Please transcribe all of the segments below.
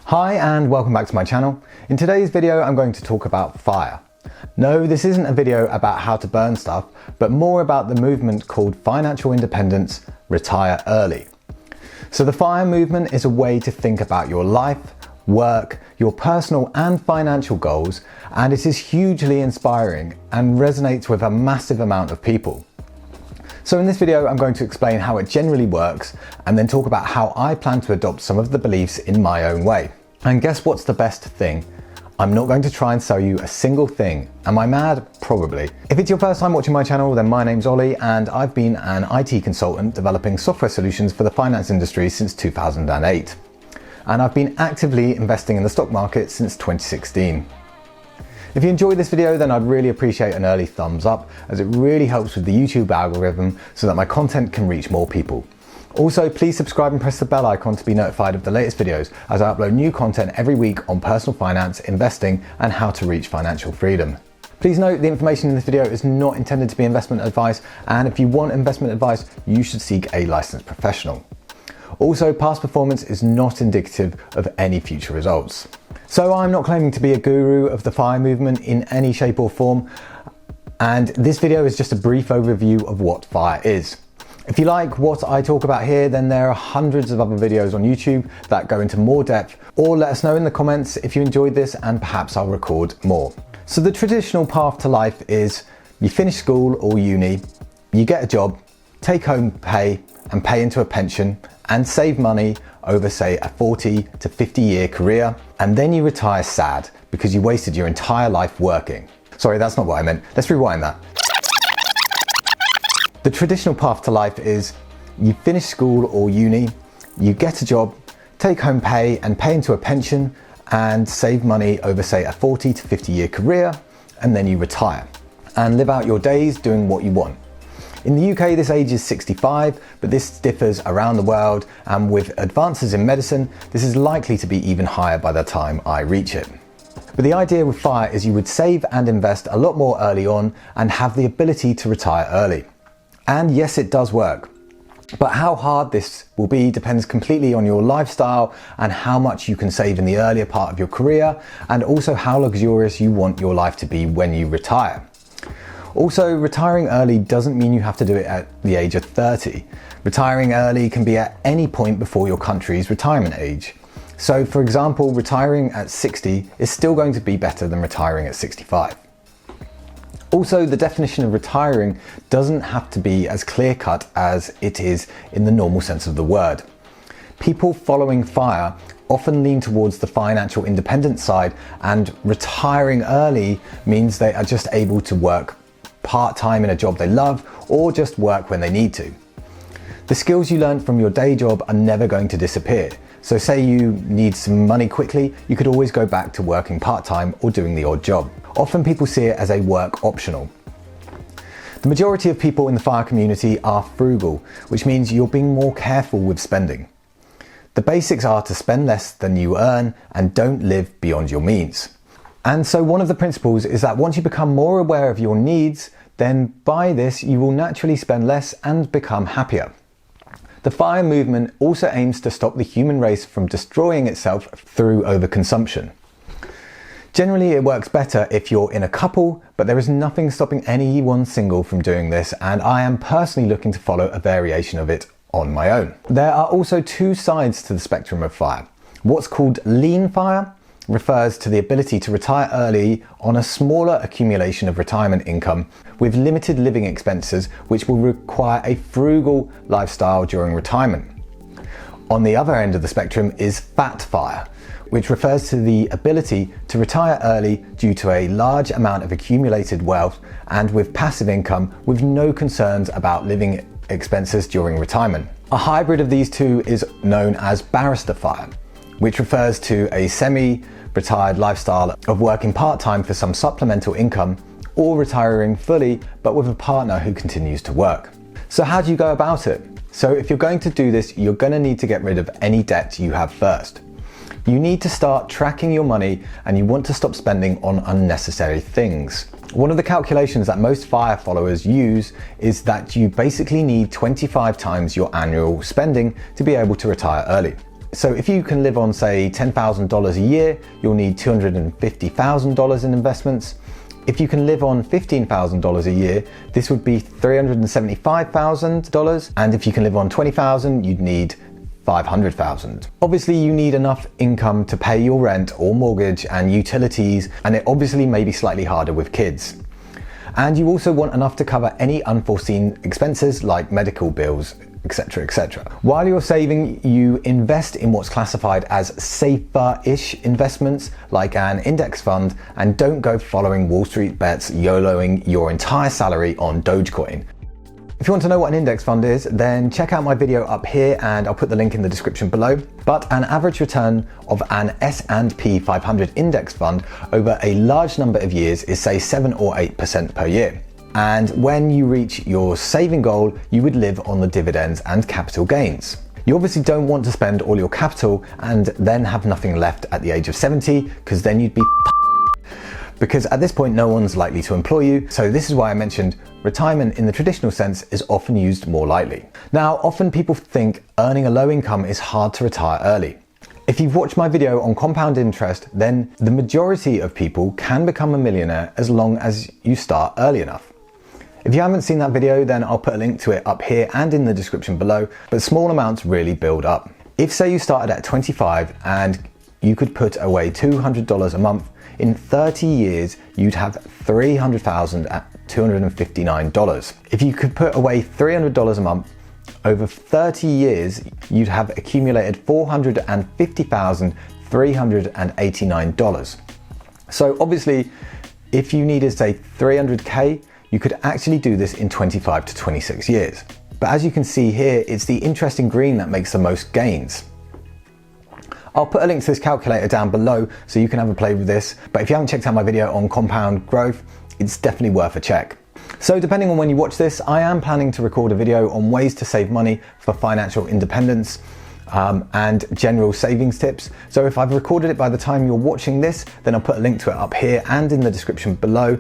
Hi and welcome back to my channel. In today's video I'm going to talk about FIRE. No, this isn't a video about how to burn stuff, but more about the movement called financial independence, retire early. So the FIRE movement is a way to think about your life, work, your personal and financial goals, and it is hugely inspiring and resonates with a massive amount of people. So in this video, I'm going to explain how it generally works and then talk about how I plan to adopt some of the beliefs in my own way. And guess what's the best thing? I'm not going to try and sell you a single thing. Am I mad? Probably. If it's your first time watching my channel, then my name's Ollie and I've been an IT consultant developing software solutions for the finance industry since 2008. And I've been actively investing in the stock market since 2016. If you enjoyed this video, then I'd really appreciate an early thumbs up, as it really helps with the YouTube algorithm so that my content can reach more people. Also, please subscribe and press the bell icon to be notified of the latest videos, as I upload new content every week on personal finance, investing, and how to reach financial freedom. Please note the information in this video is not intended to be investment advice, and if you want investment advice, you should seek a licensed professional. Also, past performance is not indicative of any future results. So I'm not claiming to be a guru of the FIRE movement in any shape or form, and this video is just a brief overview of what FIRE is. If you like what I talk about here, then there are hundreds of other videos on YouTube that go into more depth, or let us know in the comments if you enjoyed this and perhaps I'll record more. So the traditional path to life is you finish school or uni, you get a job, take home pay and pay into a pension and save money over say a 40 to 50 year career, and then you retire sad because you wasted your entire life working. Sorry, that's not what I meant. Let's rewind that. The traditional path to life is you finish school or uni, you get a job, take home pay and pay into a pension and save money over say a 40 to 50 year career, and then you retire and live out your days doing what you want. In the UK, this age is 65, but this differs around the world, and with advances in medicine, this is likely to be even higher by the time I reach it. But the idea with FIRE is you would save and invest a lot more early on and have the ability to retire early. And yes, it does work. But how hard this will be depends completely on your lifestyle and how much you can save in the earlier part of your career, and also how luxurious you want your life to be when you retire. Also, retiring early doesn't mean you have to do it at the age of 30. Retiring early can be at any point before your country's retirement age. So for example, retiring at 60 is still going to be better than retiring at 65. Also, the definition of retiring doesn't have to be as clear-cut as it is in the normal sense of the word. People following FIRE often lean towards the financial independence side, and retiring early means they are just able to work part-time in a job they love, or just work when they need to. The skills you learn from your day job are never going to disappear. So say you need some money quickly, you could always go back to working part-time or doing the odd job. Often people see it as a work optional. The majority of people in the FIRE community are frugal, which means you're being more careful with spending. The basics are to spend less than you earn and don't live beyond your means. And so one of the principles is that once you become more aware of your needs, then by this you will naturally spend less and become happier. The FIRE movement also aims to stop the human race from destroying itself through overconsumption. Generally it works better if you're in a couple, but there is nothing stopping any one single from doing this, and I am personally looking to follow a variation of it on my own. There are also two sides to the spectrum of FIRE. What's called lean FIRE refers to the ability to retire early on a smaller accumulation of retirement income with limited living expenses, which will require a frugal lifestyle during retirement. On the other end of the spectrum is fat FIRE, which refers to the ability to retire early due to a large amount of accumulated wealth and with passive income with no concerns about living expenses during retirement. A hybrid of these two is known as Barista Fire, which refers to a semi-retired lifestyle of working part-time for some supplemental income, or retiring fully but with a partner who continues to work. So how do you go about it? So if you're going to do this, you're going to need to get rid of any debt you have first. You need to start tracking your money, and you want to stop spending on unnecessary things. One of the calculations that most FIRE followers use is that you basically need 25 times your annual spending to be able to retire early. So if you can live on, say, $10,000 a year, you'll need $250,000 in investments. If you can live on $15,000 a year, this would be $375,000. And if you can live on $20,000, you'd need $500,000. Obviously, you need enough income to pay your rent or mortgage and utilities, and it obviously may be slightly harder with kids. And you also want enough to cover any unforeseen expenses like medical bills, etc., etc. While you're saving, you invest in what's classified as safer-ish investments like an index fund, and don't go following Wall Street bets, YOLOing your entire salary on Dogecoin. If you want to know what an index fund is, then check out my video up here and I'll put the link in the description below. But an average return of an S&P 500 index fund over a large number of years is, say, 7 or 8% per year. And when you reach your saving goal, you would live on the dividends and capital gains. You obviously don't want to spend all your capital and then have nothing left at the age of 70, because then you'd be because at this point no one's likely to employ you. So this is why I mentioned retirement in the traditional sense is often used more lightly. Now, often people think earning a low income is hard to retire early. If you've watched my video on compound interest, then the majority of people can become a millionaire as long as you start early enough. If you haven't seen that video, then I'll put a link to it up here and in the description below, but small amounts really build up. If, say, you started at 25 and you could put away $200 a month, in 30 years, you'd have $300,000 at $259. If you could put away $300 a month, over 30 years, you'd have accumulated $450,389. So obviously, if you needed, say, 300K, you could actually do this in 25 to 26 years. But as you can see here, it's the interest in green that makes the most gains. I'll put a link to this calculator down below so you can have a play with this. But if you haven't checked out my video on compound growth, it's definitely worth a check. So depending on when you watch this, I am planning to record a video on ways to save money for financial independence and general savings tips. So if I've recorded it by the time you're watching this, then I'll put a link to it up here and in the description below.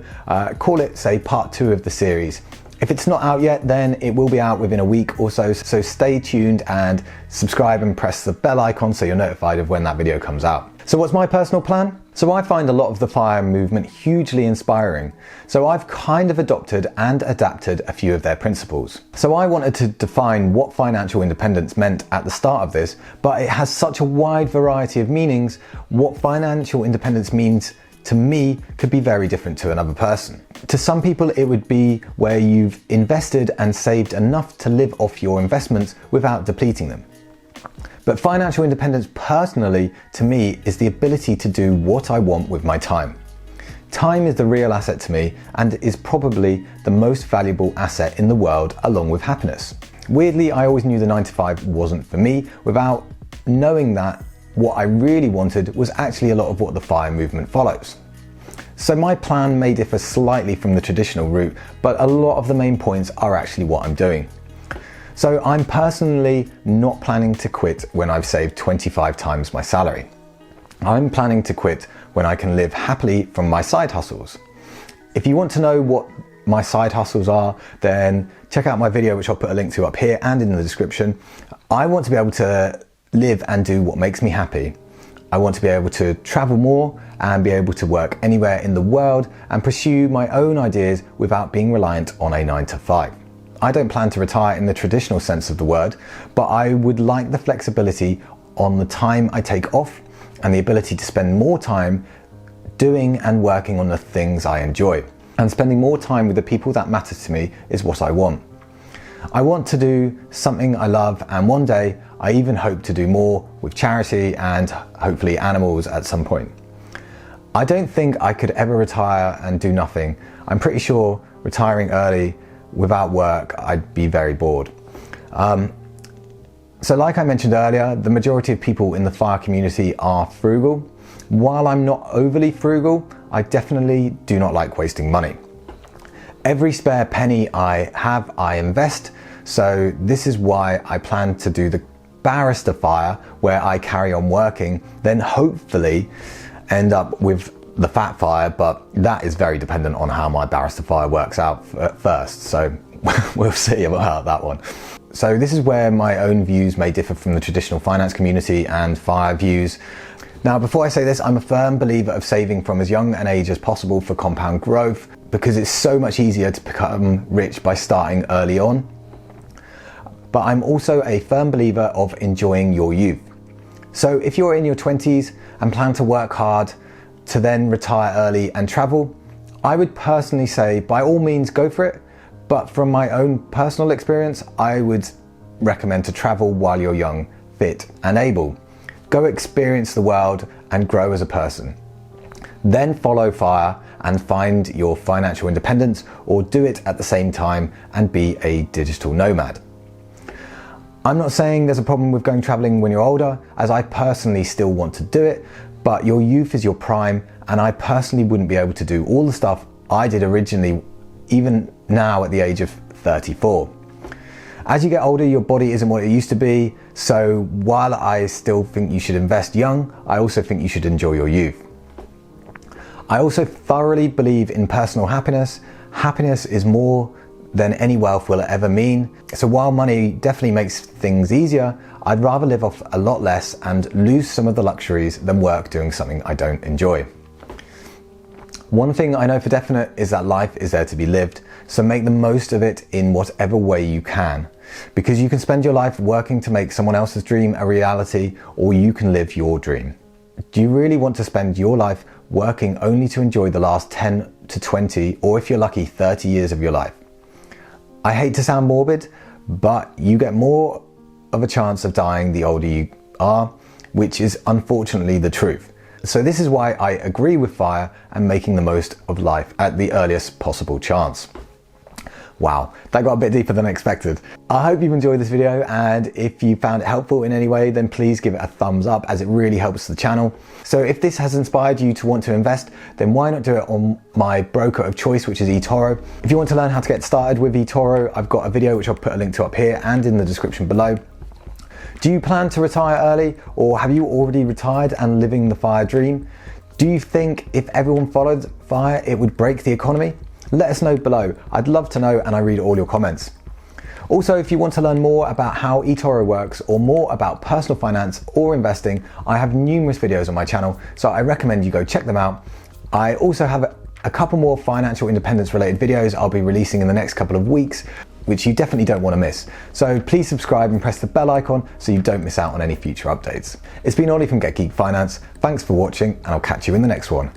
Call it, say, part 2 of the series. If it's not out yet, then it will be out within a week or so. So stay tuned and subscribe and press the bell icon so you're notified of when that video comes out. So what's my personal plan? So I find a lot of the FIRE movement hugely inspiring. So I've kind of adopted and adapted a few of their principles. So I wanted to define what financial independence meant at the start of this, but it has such a wide variety of meanings. What financial independence means to me could be very different to another person. To some people, it would be where you've invested and saved enough to live off your investments without depleting them. But financial independence personally, to me, is the ability to do what I want with my time. Time is the real asset to me and is probably the most valuable asset in the world, along with happiness. Weirdly, I always knew the 9-to-5 wasn't for me without knowing that what I really wanted was actually a lot of what the FIRE movement follows. So my plan may differ slightly from the traditional route, but a lot of the main points are actually what I'm doing. So I'm personally not planning to quit when I've saved 25 times my salary. I'm planning to quit when I can live happily from my side hustles. If you want to know what my side hustles are, then check out my video, which I'll put a link to up here and in the description. I want to be able to live and do what makes me happy. I want to be able to travel more and be able to work anywhere in the world and pursue my own ideas without being reliant on a 9-to-5. I don't plan to retire in the traditional sense of the word, but I would like the flexibility on the time I take off and the ability to spend more time doing and working on the things I enjoy. And spending more time with the people that matter to me is what I want. I want to do something I love, and one day I even hope to do more with charity and hopefully animals at some point. I don't think I could ever retire and do nothing. I'm pretty sure retiring early without work, I'd be very bored. So like I mentioned earlier, the majority of people in the FIRE community are frugal. While I'm not overly frugal, I definitely do not like wasting money. Every spare penny I have, I invest. So this is why I plan to do the Barista Fire, where I carry on working, then hopefully end up with the Fat Fire, but that is very dependent on how my Barista Fire works out first. So we'll see about that one. So this is where my own views may differ from the traditional finance community and FIRE views. Now, before I say this, I'm a firm believer of saving from as young an age as possible for compound growth, because it's so much easier to become rich by starting early on. But I'm also a firm believer of enjoying your youth. So if you're in your 20s and plan to work hard to then retire early and travel, I would personally say by all means go for it. But from my own personal experience, I would recommend to travel while you're young, fit and able. Go experience the world and grow as a person. Then follow FIRE and find your financial independence, or do it at the same time and be a digital nomad. I'm not saying there's a problem with going traveling when you're older, as I personally still want to do it, but your youth is your prime, and I personally wouldn't be able to do all the stuff I did originally, even now at the age of 34. As you get older, your body isn't what it used to be, so while I still think you should invest young, I also think you should enjoy your youth. I also thoroughly believe in personal happiness. Happiness is more than any wealth will ever mean. So while money definitely makes things easier, I'd rather live off a lot less and lose some of the luxuries than work doing something I don't enjoy. One thing I know for definite is that life is there to be lived, so make the most of it in whatever way you can. Because you can spend your life working to make someone else's dream a reality, or you can live your dream. Do you really want to spend your life working only to enjoy the last 10 to 20, or if you're lucky, 30 years of your life? I hate to sound morbid, but you get more of a chance of dying the older you are, which is unfortunately the truth. So this is why I agree with FIRE and making the most of life at the earliest possible chance. Wow, that got a bit deeper than expected. I hope you've enjoyed this video, and if you found it helpful in any way, then please give it a thumbs up, as it really helps the channel. So if this has inspired you to want to invest, then why not do it on my broker of choice, which is eToro. If you want to learn how to get started with eToro, I've got a video which I'll put a link to up here and in the description below. Do you plan to retire early, or have you already retired and living the FIRE dream? Do you think if everyone followed FIRE, it would break the economy? Let us know below. I'd love to know, and I read all your comments. Also, if you want to learn more about how eToro works, or more about personal finance or investing, I have numerous videos on my channel, so I recommend you go check them out. I also have a couple more financial independence related videos I'll be releasing in the next couple of weeks, which you definitely don't want to miss. So please subscribe and press the bell icon so you don't miss out on any future updates. It's been Ollie from Get Geek Finance. Thanks for watching, and I'll catch you in the next one.